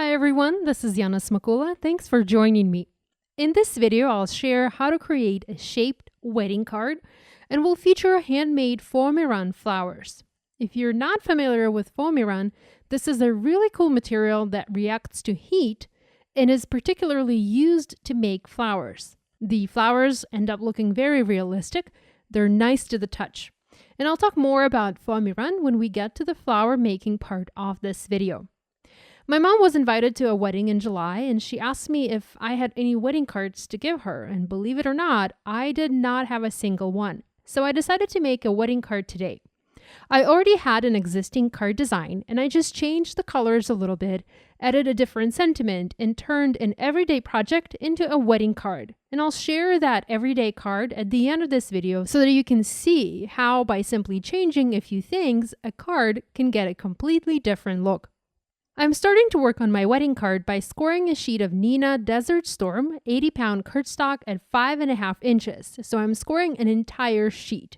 Hi everyone, this is Yana Smakula. Thanks for joining me. In this video, I'll share how to create a shaped wedding card and will feature handmade Foamiran flowers. If you're not familiar with Foamiran, this is a really cool material that reacts to heat and is particularly used to make flowers. The flowers end up looking very realistic. They're nice to the touch. And I'll talk more about Foamiran when we get to the flower making part of this video. My mom was invited to a wedding in July, and she asked me if I had any wedding cards to give her, and believe it or not, I did not have a single one. So I decided to make a wedding card today. I already had an existing card design, and I just changed the colors a little bit, added a different sentiment, and turned an everyday project into a wedding card. And I'll share that everyday card at the end of this video so that you can see how by simply changing a few things, a card can get a completely different look. I'm starting to work on my wedding card by scoring a sheet of Neenah Desert Storm 80-pound cardstock at 5.5 inches, so I'm scoring an entire sheet.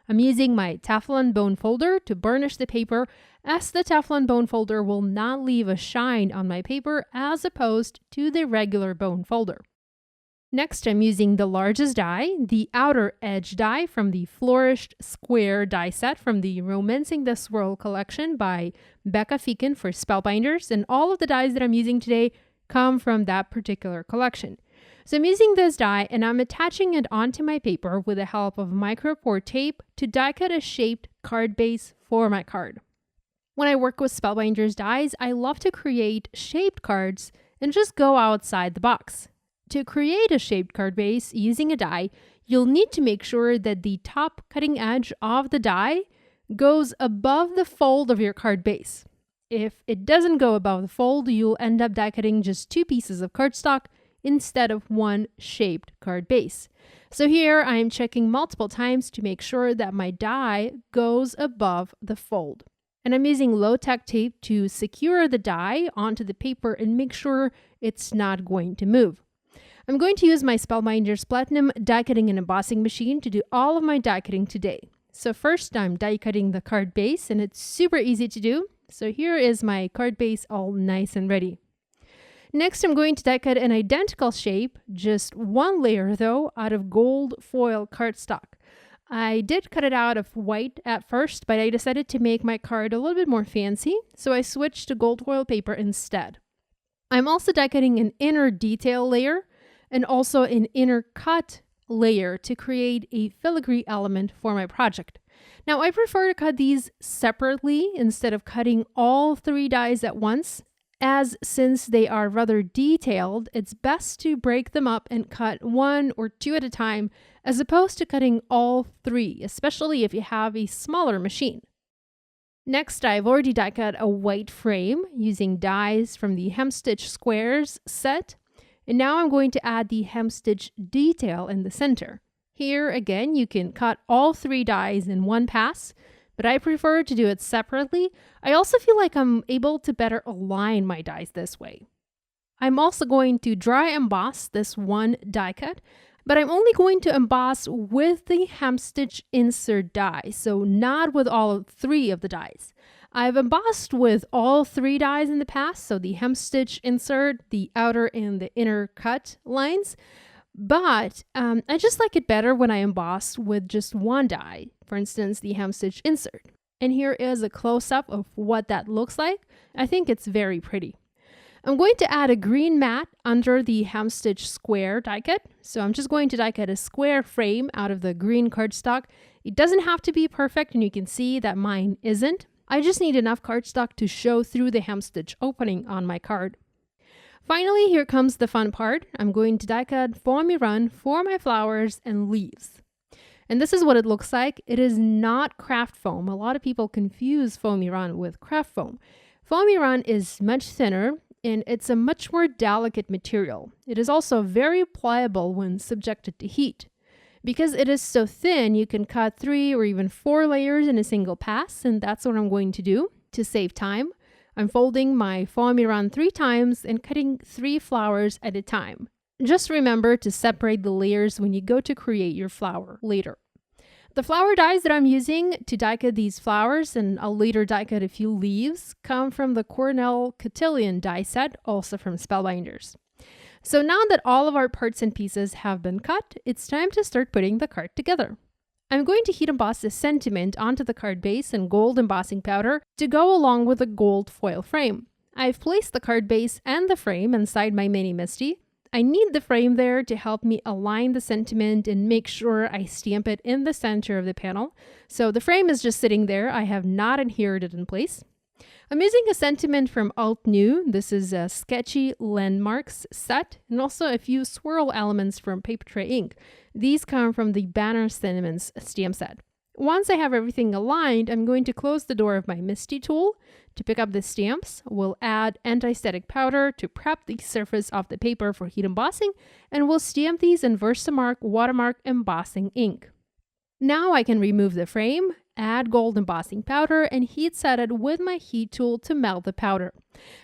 I'm using my Teflon bone folder to burnish the paper, as the Teflon bone folder will not leave a shine on my paper as opposed to the regular bone folder. Next, I'm using the largest die, the outer edge die from the Flourished Square die set from the Romancing The Swirl collection by Becca Feeken for Spellbinders, and all of the dies that I'm using today come from that particular collection. So I'm using this die and I'm attaching it onto my paper with the help of micropore tape to die cut a shaped card base for my card. When I work with Spellbinders dies, I love to create shaped cards and just go outside the box. To create a shaped card base using a die, you'll need to make sure that the top cutting edge of the die goes above the fold of your card base. If it doesn't go above the fold, you'll end up die cutting just 2 pieces of cardstock instead of one shaped card base. So here I am checking multiple times to make sure that my die goes above the fold. And I'm using low-tech tape to secure the die onto the paper and make sure it's not going to move. I'm going to use my Spellbinders Platinum die cutting and embossing machine to do all of my die cutting today. So first I'm die cutting the card base, and it's super easy to do. So here is my card base all nice and ready. Next I'm going to die cut an identical shape, just one layer though, out of gold foil cardstock. I did cut it out of white at first, but I decided to make my card a little bit more fancy, so I switched to gold foil paper instead. I'm also die cutting an inner detail layer and also an inner cut layer to create a filigree element for my project. Now I prefer to cut these separately instead of cutting all 3 dies at once, as since they are rather detailed, it's best to break them up and cut 1 or 2 at a time as opposed to cutting all 3, especially if you have a smaller machine. Next, I've already die cut a white frame using dies from the Hemstitch Squares set. And now I'm going to add the hemstitch detail in the center. Here again, you can cut all 3 dies in one pass, but I prefer to do it separately. I also feel like I'm able to better align my dies this way. I'm also going to dry emboss this one die cut, but I'm only going to emboss with the hemstitch insert die, so not with all 3 of the dies. I've embossed with all 3 dies in the past, so the hemstitch insert, the outer and the inner cut lines, but I just like it better when I emboss with just one die, for instance, the hemstitch insert. And here is a close-up of what that looks like. I think it's very pretty. I'm going to add a green mat under the Hemstitch Square die cut, so I'm just going to die cut a square frame out of the green cardstock. It doesn't have to be perfect, and you can see that mine isn't. I just need enough cardstock to show through the hemstitch opening on my card. Finally, here comes the fun part. I'm going to die cut Foamiran for my flowers and leaves. And this is what it looks like. It is not craft foam. A lot of people confuse Foamiran with craft foam. Foamiran is much thinner and it's a much more delicate material. It is also very pliable when subjected to heat. Because it is so thin, you can cut 3 or even 4 layers in a single pass, and that's what I'm going to do to save time. I'm folding my Foamiran 3 times and cutting 3 flowers at a time. Just remember to separate the layers when you go to create your flower later. The flower dies that I'm using to die cut these flowers, and I'll later die cut a few leaves, come from the Cornell Cotillion die set, also from Spellbinders. So now that all of our parts and pieces have been cut, it's time to start putting the card together. I'm going to heat emboss the sentiment onto the card base in gold embossing powder to go along with the gold foil frame. I've placed the card base and the frame inside my mini MISTI. I need the frame there to help me align the sentiment and make sure I stamp it in the center of the panel. So the frame is just sitting there. I have not adhered it in place. I'm using a sentiment from Alt New. This is a sketchy landmarks set, and also a few swirl elements from Paper Tray Ink. These come from the Banner Sentiments stamp set. Once I have everything aligned, I'm going to close the door of my MISTI tool to pick up the stamps. We'll add anti-static powder to prep the surface of the paper for heat embossing, and we'll stamp these in Versamark Watermark Embossing ink. Now I can remove the frame, add gold embossing powder, and heat set it with my heat tool to melt the powder.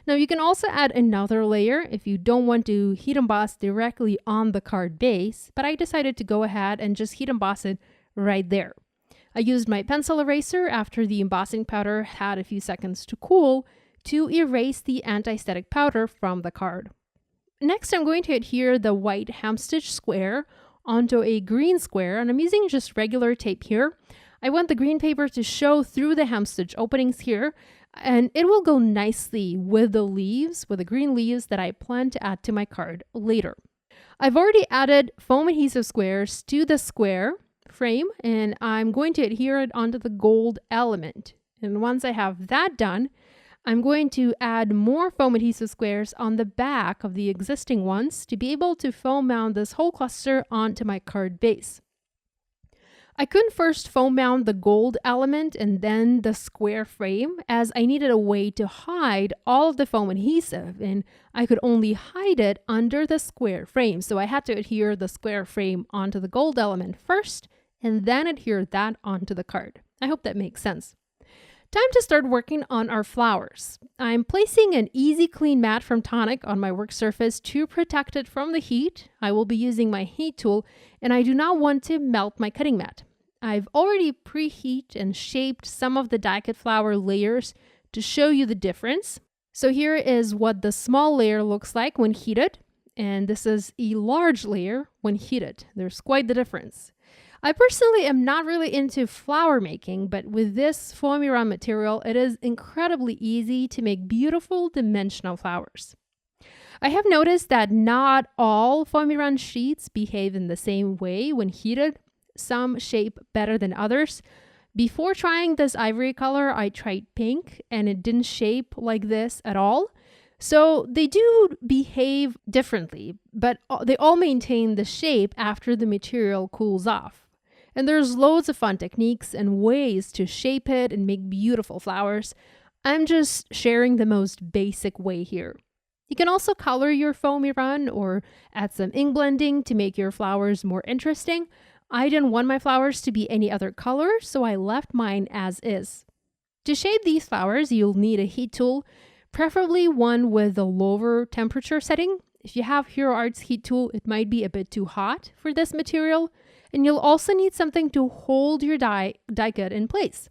Now you can also add another layer if you don't want to heat emboss directly on the card base, but I decided to go ahead and just heat emboss it right there. I used my pencil eraser after the embossing powder had a few seconds to cool to erase the anti-static powder from the card. Next, I'm going to adhere the white Hemstitch Square onto a green square, and I'm using just regular tape here. I want the green paper to show through the hemstitch openings here, and it will go nicely with the leaves, with the green leaves that I plan to add to my card later. I've already added foam adhesive squares to the square frame, and I'm going to adhere it onto the gold element. And once I have that done, I'm going to add more foam adhesive squares on the back of the existing ones to be able to foam mount this whole cluster onto my card base. I couldn't first foam mount the gold element and then the square frame, as I needed a way to hide all of the foam adhesive, and I could only hide it under the square frame. So I had to adhere the square frame onto the gold element first and then adhere that onto the card. I hope that makes sense. Time to start working on our flowers. I'm placing an easy clean mat from Tonic on my work surface to protect it from the heat. I will be using my heat tool, and I do not want to melt my cutting mat. I've already preheat and shaped some of the die cut flower layers to show you the difference. So here is what the small layer looks like when heated, and this is a large layer when heated. There's quite the difference. I personally am not really into flower making, but with this Foamiran material, it is incredibly easy to make beautiful dimensional flowers. I have noticed that not all Foamiran sheets behave in the same way when heated. Some shape better than others. Before trying this ivory color, I tried pink and it didn't shape like this at all. So they do behave differently, but they all maintain the shape after the material cools off. And there's loads of fun techniques and ways to shape it and make beautiful flowers. I'm just sharing the most basic way here. You can also color your Foamiran or add some ink blending to make your flowers more interesting. I didn't want my flowers to be any other color, so I left mine as is. To shape these flowers, you'll need a heat tool, preferably one with a lower temperature setting. If you have Hero Art's heat tool, it might be a bit too hot for this material. And you'll also need something to hold your die cut in place.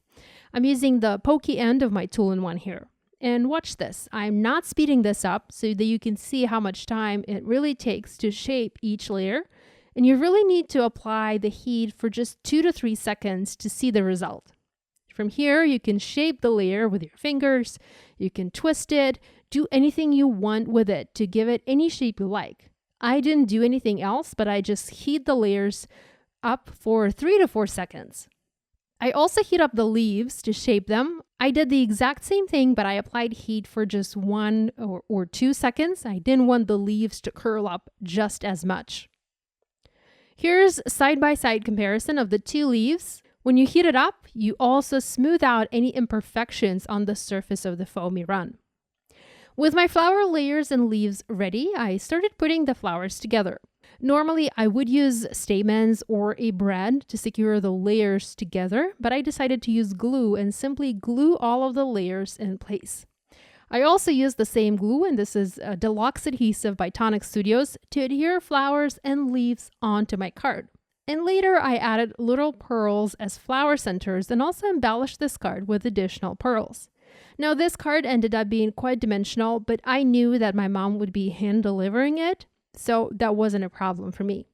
I'm using the pokey end of my tool-in-one here. And watch this. I'm not speeding this up so that you can see how much time it really takes to shape each layer. And you really need to apply the heat for just 2 to 3 seconds to see the result. From here, you can shape the layer with your fingers. You can twist it, do anything you want with it to give it any shape you like. I didn't do anything else, but I just heat the layers up for 3 to 4 seconds. I also heat up the leaves to shape them. I did the exact same thing, but I applied heat for just 1 or 2 seconds. I didn't want the leaves to curl up just as much. Here's a side-by-side comparison of the two leaves. When you heat it up, you also smooth out any imperfections on the surface of the Foamiran. With my flower layers and leaves ready, I started putting the flowers together. Normally, I would use stamens or a brad to secure the layers together, but I decided to use glue and simply glue all of the layers in place. I also used the same glue, and this is a deluxe adhesive by Tonic Studios, to adhere flowers and leaves onto my card. And later I added little pearls as flower centers and also embellished this card with additional pearls. Now this card ended up being quite dimensional, but I knew that my mom would be hand delivering it, so that wasn't a problem for me.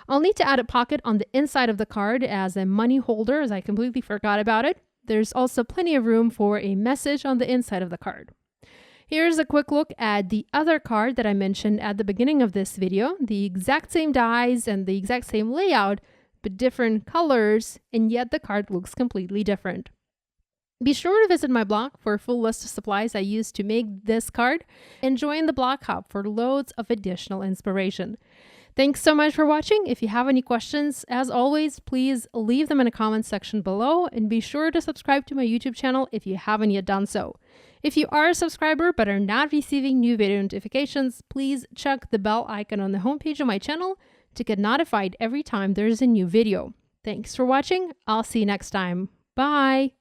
I'll need to add a pocket on the inside of the card as a money holder, as I completely forgot about it. There's also plenty of room for a message on the inside of the card. Here's a quick look at the other card that I mentioned at the beginning of this video. The exact same dies and the exact same layout, but different colors, and yet the card looks completely different. Be sure to visit my blog for a full list of supplies I used to make this card, and join the blog hub for loads of additional inspiration. Thanks so much for watching. If you have any questions, as always, please leave them in the comments section below, and be sure to subscribe to my YouTube channel if you haven't yet done so. If you are a subscriber but are not receiving new video notifications, please check the bell icon on the homepage of my channel to get notified every time there is a new video. Thanks for watching. I'll see you next time. Bye!